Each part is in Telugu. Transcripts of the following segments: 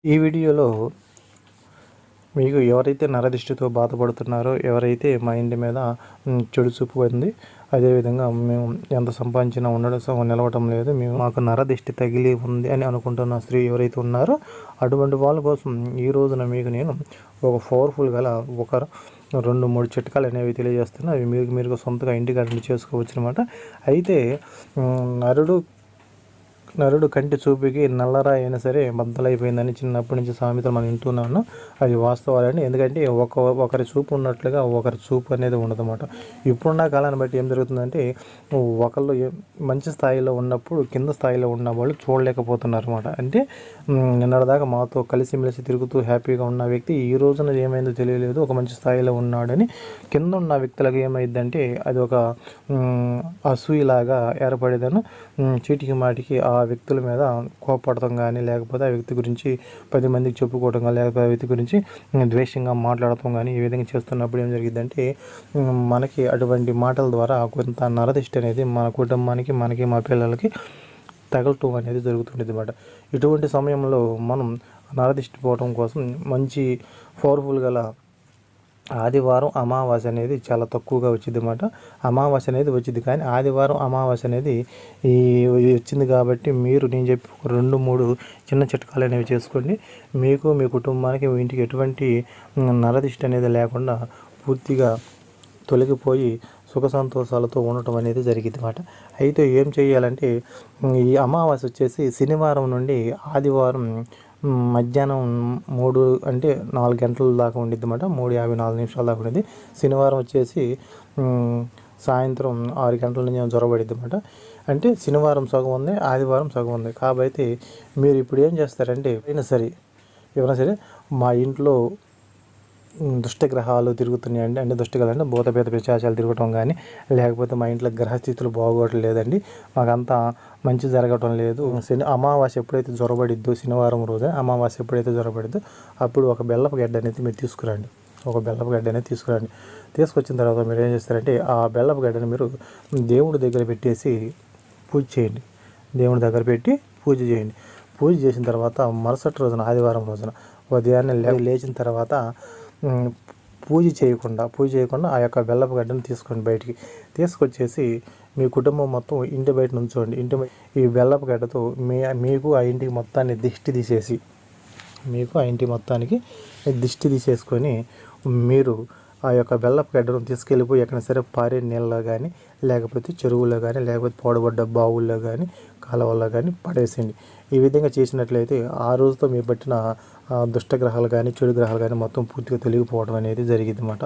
ఈ వీడియోలో మీకు ఎవరైతే నరదిష్టితో బాధపడుతున్నారో, ఎవరైతే మా ఇంటి మీద చెడు చూపు ఉంది, అదేవిధంగా మేము ఎంత సంపాదించినా నిలవటం లేదు, మాకు నరదిష్టి తగిలి ఉంది అని అనుకుంటున్న స్త్రీ ఎవరైతే ఉన్నారో అటువంటి వాళ్ళ కోసం ఈ రోజున మీకు నేను ఒక పవర్ఫుల్ గల ఒక 2-3 చిట్కాలు అనేవి తెలియజేస్తున్నాను. అవి మీరు సొంతగా ఇంటికాడ చేసుకోవచ్చు అనమాట. అయితే నరుడు కంటి చూపుకి నల్లరాయి అయినా సరే బద్దలైపోయిందని చిన్నప్పటి నుంచి సామెతలు మనం వింటున్నాను. అది వాస్తవాలండి. ఎందుకంటే ఒకరి చూపు ఉన్నట్లుగా ఒకరి చూపు అనేది ఉండదన్నమాట. ఇప్పుడున్న కాలాన్ని బట్టి ఏం జరుగుతుందంటే, ఒకళ్ళు మంచి స్థాయిలో ఉన్నప్పుడు కింద స్థాయిలో ఉన్న వాళ్ళు చూడలేకపోతున్నారు అనమాట. అంటే నిన్నటిదాకా మాతో కలిసిమెలిసి తిరుగుతూ హ్యాపీగా ఉన్న వ్యక్తి ఈ రోజున ఏమైందో తెలియలేదు, ఒక మంచి స్థాయిలో ఉన్నాడని కింద ఉన్న వ్యక్తులకు ఏమైందంటే అది ఒక అసూయలాగా ఏర్పడేదను చీటికి మాటికి ఆ వ్యక్తుల మీద కోపడటం కానీ, లేకపోతే ఆ వ్యక్తి గురించి 10 మందికి చెప్పుకోవడం కానీ, లేకపోతే ఆ వ్యక్తి గురించి ద్వేషంగా మాట్లాడటం కానీ, ఈ విధంగా చేస్తున్నప్పుడు ఏం జరిగిందంటే మనకి అటువంటి మాటల ద్వారా కొంత నరదిష్టి అనేది మన కుటుంబానికి, మనకి, మా పిల్లలకి తగలటం అనేది జరుగుతుండేది అన్నమాట. ఇటువంటి సమయంలో మనం నరదిష్టి పోవటం కోసం మంచి పవర్ఫుల్ గల ఆదివారం అమావాస్య అనేది చాలా తక్కువగా వచ్చింది అన్నమాట. అమావాస్య అనేది వచ్చింది, కానీ ఆదివారం అమావాస్య అనేది వచ్చింది కాబట్టి నేను చెప్పి 2-3 చిన్న చిట్కాలు అనేవి చేసుకోండి. మీకు, మీ కుటుంబానికి, మీ ఇంటికి ఎటువంటి నరదిష్టి అనేది లేకుండా పూర్తిగా తొలగిపోయి సుఖ సంతోషాలతో ఉండటం అనేది జరిగింది అన్నమాట. అయితే ఏం చేయాలంటే, ఈ అమావాస్య వచ్చేసి శనివారం నుండి ఆదివారం మధ్యాహ్నం 3 అంటే 4 గంటల దాకా ఉండిద్ది అన్నమాట. 3:54 దాకా ఉండిద్ది. శనివారం వచ్చేసి సాయంత్రం 6 గంటల నుంచి జ్వరపడిద్ది అన్నమాట. అంటే శనివారం సగం ఉంది, ఆదివారం సగం ఉంది. కాబట్టి మీరు ఇప్పుడు ఏం చేస్తారంటే, ఎవరైనా సరే మా ఇంట్లో దుష్టగ్రహాలు తిరుగుతున్నాయండి, అంటే దుష్టగ్రహాలు అంటే భూతపేత పిశాచాలు తిరగటం కానీ, లేకపోతే మా ఇంట్లో గ్రహస్థితులు బాగోవటం లేదండి, మాకంతా మంచి జరగటం లేదు, అమావాస్య ఎప్పుడైతే జ్వరపడిద్దో, శనివారం రోజే అమావాస్య ఎప్పుడైతే జ్వరపడిద్దో అప్పుడు ఒక బెల్లపు గడ్డ అనేది మీరు తీసుకురండి. తీసుకొచ్చిన తర్వాత మీరు ఏం చేస్తారంటే, ఆ బెల్లపు గడ్డని మీరు దేవుడి దగ్గర పెట్టేసి పూజ చేయండి. పూజ చేసిన తర్వాత మరుసటి రోజున ఆదివారం రోజున ఉదయాన్నే లేచిన తర్వాత పూజ చేయకుండా ఆ యొక్క బెల్లపు గడ్డను తీసుకోండి, బయటికి తీసుకొచ్చేసి మీ కుటుంబం మొత్తం ఇంటి బయట నుంచోండి. ఈ బెల్లపు గడ్డతో మీకు ఆ ఇంటికి మొత్తాన్ని దిష్టి తీసేసుకొని మీరు ఆ యొక్క బెల్లపు గడ్డను తీసుకెళ్ళిపోయి ఎక్కడైనా సరే పారే నీళ్ళలో కానీ, లేకపోతే చెరువుల్లో కానీ, లేకపోతే పాడుబడ్డ బావుల్లో కానీ, కాలువల్లో కానీ పడేసేయండి. ఈ విధంగా చేసినట్లయితే ఆ రోజుతో మీ పట్టిన దుష్టగ్రహాలు కానీ, చెడు గ్రహాలు కానీ మొత్తం పూర్తిగా తొలగిపోవడం అనేది జరిగింది అన్నమాట.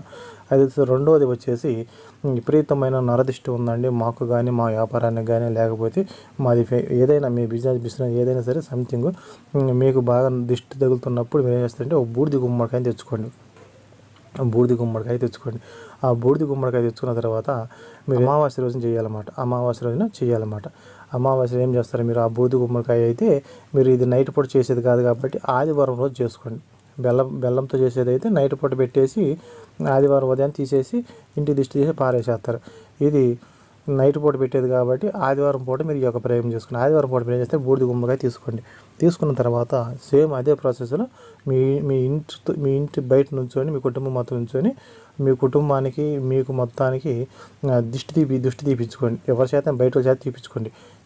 అది రెండవది వచ్చేసి, విపరీతమైన నరదిష్టి ఉందండి మాకు కానీ, మా వ్యాపారానికి కానీ, లేకపోతే మాది ఏదైనా మీ బిజినెస్ ఏదైనా సరే సంథింగ్ మీకు బాగా దిష్టి తగులుతున్నప్పుడు మీరు ఏం చేస్తారంటే, ఒక బూడిద గుమ్మడికాయ తెచ్చుకోండి. ఆ బూడిద గుమ్మడికాయ తెచ్చుకున్న తర్వాత మీరు అమావాస్య రోజున చేయాలన్నమాట. అమావాస్య ఏం చేస్తారు మీరు, ఆ బూడిద గుమ్మడికాయ అయితే మీరు ఇది నైట్ పూట చేసేది కాదు కాబట్టి ఆదివారం రోజు చేసుకోండి. బెల్లంతో చేసేది అయితే నైట్ పూట పెట్టేసి ఆదివారం ఉదయం తీసేసి ఇంటికి దిష్టి తీసి పారేసేస్తారు. ఇది నైట్ పూట పెట్టేది కాబట్టి ఆదివారం పూట మీరు ఈ యొక్క ప్రయోగం చేసుకుని ఆదివారం పూట మీరు ఏం చేస్తే బూడిద గుమ్మడికాయ తీసుకున్న తర్వాత సేమ్ అదే ప్రాసెస్లో మీ ఇంటి బయట నుంచొని, మీ కుటుంబం మొత్తం నుంచొని మీ కుటుంబానికి, మీకు మొత్తానికి దిష్టి తీపించుకోండి. ఎవరి చేత బయట చేత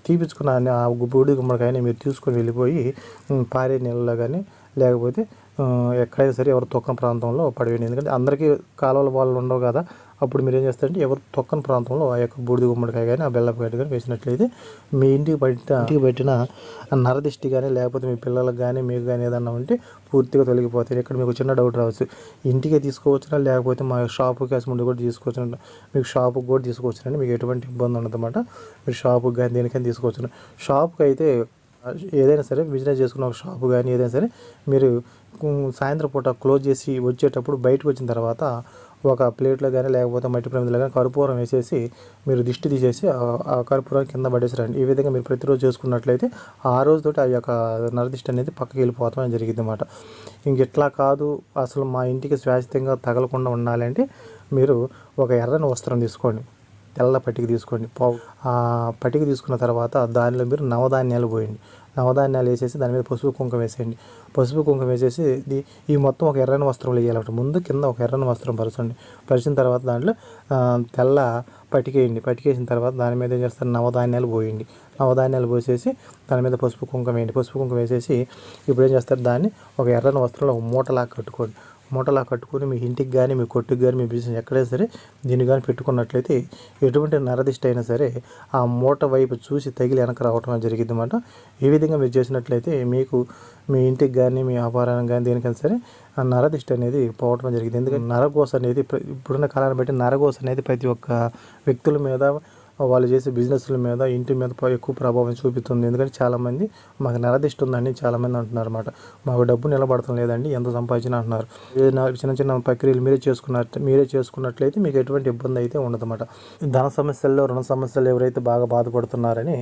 తీపించుకున్న ఆ బూడిద గుమ్మడికాయని మీరు తీసుకొని వెళ్ళిపోయి పారే నీళ్ళలో కానీ, లేకపోతే ఎక్కడైనా సరే ఎవరు తొక్కని ప్రాంతంలో పడవేయండి. ఎందుకంటే అందరికీ కాలువల వాళ్ళు ఉండవు కదా, అప్పుడు మీరు ఏం చేస్తారంటే ఎవరు తొక్కని ప్రాంతంలో ఆ యొక్క బూడిద గుమ్మడికాయ కానీ, ఆ బెల్లపు గడ్డ కానీ వేసినట్లయితే మీ ఇంటికి బయట నరదిష్టి కానీ, లేకపోతే మీ పిల్లలకు కానీ, మీకు కానీ ఏదన్నా ఉంటే పూర్తిగా తొలగిపోతాయి. ఇక్కడ మీకు చిన్న డౌట్ రావచ్చు, ఇంటికే తీసుకోవచ్చునా లేకపోతే మా షాపుకి కేసు ముందు కూడా తీసుకోవచ్చు. మీకు షాపుకి కూడా తీసుకోవచ్చునండి, మీకు ఎటువంటి ఇబ్బంది ఉండదన్నమాట. మీరు షాపుకి కానీ దేనికైనా తీసుకోవచ్చు. షాపుకి అయితే ఏదైనా సరే బిజినెస్ చేసుకున్న ఒక షాపు కానీ ఏదైనా సరే మీరు సాయంత్రం పూట క్లోజ్ చేసి వచ్చేటప్పుడు బయటకు వచ్చిన తర్వాత ఒక ప్లేట్లో కానీ, లేకపోతే మట్టి ప్రమిదలో కానీ కర్పూరం వేసేసి మీరు దిష్టి తీసేసి ఆ కర్పూరాన్ని కింద పడేసిరండి. ఈ విధంగా మీరు ప్రతిరోజు చేసుకున్నట్లయితే ఆ రోజుతోటి ఆ యొక్క నరదిష్టి అనేది పక్కకి వెళ్ళిపోవడం అని జరిగింది అన్నమాట. ఇంకెట్లా కాదు, అసలు మా ఇంటికి శాశ్వతంగా తగలకుండా ఉండాలంటే మీరు ఒక ఎర్రని వస్త్రం తీసుకోండి, తెల్ల పట్టిక తీసుకోండి. ఆ పట్టిక తీసుకున్న తర్వాత దానిలో మీరు నవధాన్యాలు పోయండి. నవధాన్యాలు వేసేసి దాని మీద పసుపు కుంకుమ వేసేయండి. పసుపు కుంకుమ వేసేసి ఈ మొత్తం ఒక ఎర్రని వస్త్రంలో వేయాలన్నమాట. ముందు కింద ఒక ఎర్రని వస్త్రం పరచండి. పరిచిన తర్వాత దాంట్లో తెల్ల పటికేయండి. పటికేసిన తర్వాత దాని మీద ఏం చేస్తారు, నవధాన్యాలు పోయండి. నవధాన్యాలు పోసేసి దాని మీద పసుపు కుంకుమ వేయండి. పసుపు కుంకుమ వేసేసి ఇప్పుడు ఏం చేస్తారు, దాన్ని ఒక ఎర్రని వస్త్రంలో ఒక మూటలాగా కట్టుకోండి. మూటలా కట్టుకొని మీ ఇంటికి కానీ మీ కొట్టుకు కానీ మీ బిజినెస్ ఎక్కడైనా సరే దీన్ని కానీ పెట్టుకున్నట్లయితే ఎటువంటి నరదిష్టి అయినా సరే ఆ మూట వైపు చూసి తగిలి వెనక రావటం జరిగింది అన్నమాట. ఈ విధంగా మీరు చేసినట్లయితే మీకు మీ ఇంటికి కానీ మీ వ్యాపారానికి కానీ దేనికైనా సరే ఆ నరదిష్టి అనేది పోవటం జరిగింది. ఎందుకంటే నరఘోష అనేది ఇప్పుడున్న కాలాన్ని బట్టి నరఘోష అనేది ప్రతి ఒక్క వ్యక్తుల మీద, వాళ్ళు చేసే బిజినెస్ల మీద, ఇంటి మీద ఎక్కువ ప్రభావం చూపుతుంది. ఎందుకంటే చాలామంది మాకు నరదిష్టి ఉందని చాలామంది అంటున్నారు అన్నమాట. మాకు డబ్బు నిలబడటం లేదండి, ఎంత సంపాదించినా అంటున్నారు. చిన్న చిన్న ప్రక్రియలు మీరే చేసుకున్నట్లయితే మీకు ఎటువంటి ఇబ్బంది అయితే ఉండదన్నమాట. ధన సమస్యల్లో, రుణ సమస్యలు ఎవరైతే బాగా బాధపడుతున్నారని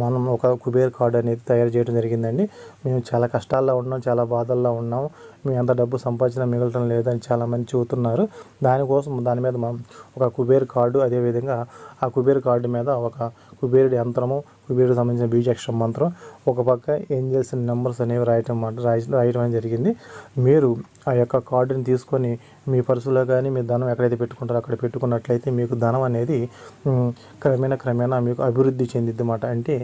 మనం ఒక కుబేర్ కార్డు అనేది తయారు చేయడం జరిగిందండి. మేము చాలా కష్టాల్లో ఉన్నాం, చాలా బాధల్లో ఉన్నాం, మేము ఎంత డబ్బు సంపాదించినా మిగలటం లేదని చాలామంది చెబుతున్నారు. దానికోసం దాని మీద మనం ఒక కుబేర్ కార్డు, అదేవిధంగా ఆ కుబేర్ కార్డు మీద ఒక కుబేరుడి యంత్రము, కుబేరుడికి సంబంధించిన బీజాక్షరం మంత్రం, ఒక పక్క ఏంజల్స్ నెంబర్స్ అనేవి రాయటం అనేది జరిగింది. మీరు ఆ యొక్క కార్డుని తీసుకొని మీ పర్సులో కానీ మీ ధనం ఎక్కడైతే పెట్టుకుంటారో అక్కడ పెట్టుకున్నట్లయితే మీకు ధనం అనేది క్రమేణా మీకు అభివృద్ధి చెందిద్ది అన్నమాట. అంటే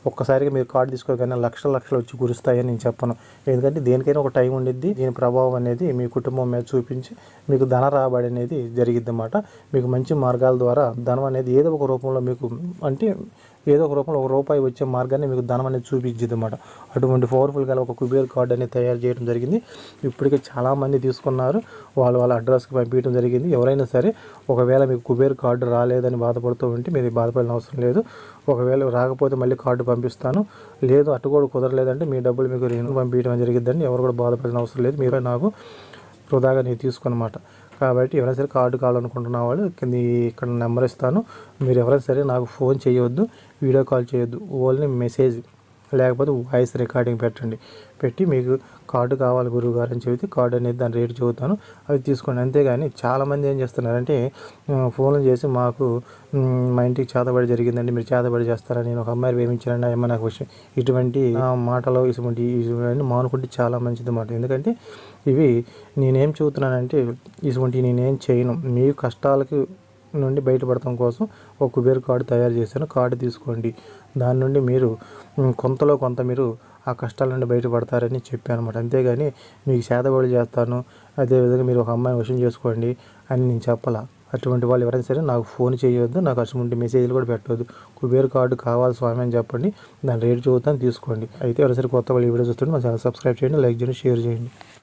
ఒక్కసారిగా మీరు కార్డు తీసుకోగానే లక్షలు వచ్చి కురుస్తాయని నేను చెప్పను. ఎందుకంటే దేనికైనా ఒక టైం ఉండిద్ది. దీని ప్రభావం అనేది మీ కుటుంబం మీద చూపించి మీకు ధన రాబడి అనేది జరిగిద్ది అన్నమాట. మీకు మంచి మార్గాల ద్వారా ధనం అనేది ఏదో ఒక రూపంలో మీకు, అంటే ఏదో ఒక రూపంలో ఒక రూపాయి వచ్చే మార్గాన్ని మీకు ధనం అనేది చూపించింది అన్నమాట. అటువంటి పవర్ఫుల్గా ఒక కుబేర్ కార్డు అనేది తయారు చేయడం జరిగింది. ఇప్పటికే చాలామంది తీసుకున్నారు, వాళ్ళ అడ్రస్కి పంపించడం జరిగింది. ఎవరైనా సరే ఒకవేళ మీకు కుబేర్ కార్డు రాలేదని బాధపడుతూ ఉంటే మీరు బాధపడిన అవసరం లేదు. ఒకవేళ రాకపోతే మళ్ళీ కార్డు పంపిస్తాను, లేదు అటు కూడా కుదరలేదంటే మీ డబ్బులు మీకు పంపించడం జరిగిద్దండి. ఎవరు కూడా బాధపడిన అవసరం లేదు. మీరే నాకు వృధాగా నేను తీసుకున్నమాట. కాబట్టి ఎవరైనా సరే కార్డు కావాలనుకుంటున్న వాళ్ళు ఇక్కడ నెంబర్ ఇస్తాను. మీరు ఎవరైనా సరే నాకు ఫోన్ చేయొద్దు, వీడియో కాల్ చేయొద్దు, ఓన్లీ మెసేజ్ లేకపోతే వాయిస్ రికార్డింగ్ పెట్టి మీకు కార్డు కావాలి గురువుగారు అని చెబితే కార్డు అనేది దాని రేటు చెబుతాను, అవి తీసుకోండి. అంతేగాని చాలామంది ఏం చేస్తున్నారంటే ఫోన్లు చేసి మాకు మా ఇంటికి చేతబడి జరిగిందండి, మీరు చేతబడి చేస్తారని, నేను ఒక అమ్మాయి వేయించానండి, అమ్మాయి నాకు విషయం, ఇటువంటి మాటలు ఇటువంటి మానుకుంటే చాలా మంచిది అన్నమాట. ఎందుకంటే ఇవి నేనేం చెబుతున్నానంటే ఇటువంటి నేనేం చేయను, మీ కష్టాలకి నుండి బయటపడటం కోసం ఒక కుబేర్ కార్డు తయారు చేశాను. కార్డు తీసుకోండి, దాని నుండి మీరు కొంతలో కొంత మీరు ఆ కష్టాల నుండి బయటపడతారని చెప్పాను అనమాట. అంతేగాని మీకు చేతబడి చేస్తాను, అదేవిధంగా మీరు ఒక అమ్మాయిని వశం చేసుకోండి అని నేను చెప్పాల. అటువంటి వాళ్ళు ఎవరైనా సరే నాకు ఫోన్ చేయొద్దు, నాకు అటువంటి మెసేజ్లు కూడా పెట్టవద్దు. కుబేర్ కార్డు కావాలి స్వామి అని చెప్పండి, దాని రేటు చూద్దాం తీసుకోండి. అయితే ఎవరైనా సరే కొత్త వాళ్ళు ఈ వీడియో చూస్తుంటే మా ఛానల్ సబ్స్క్రైబ్ చేయండి, లైక్ చేయండి, షేర్ చేయండి.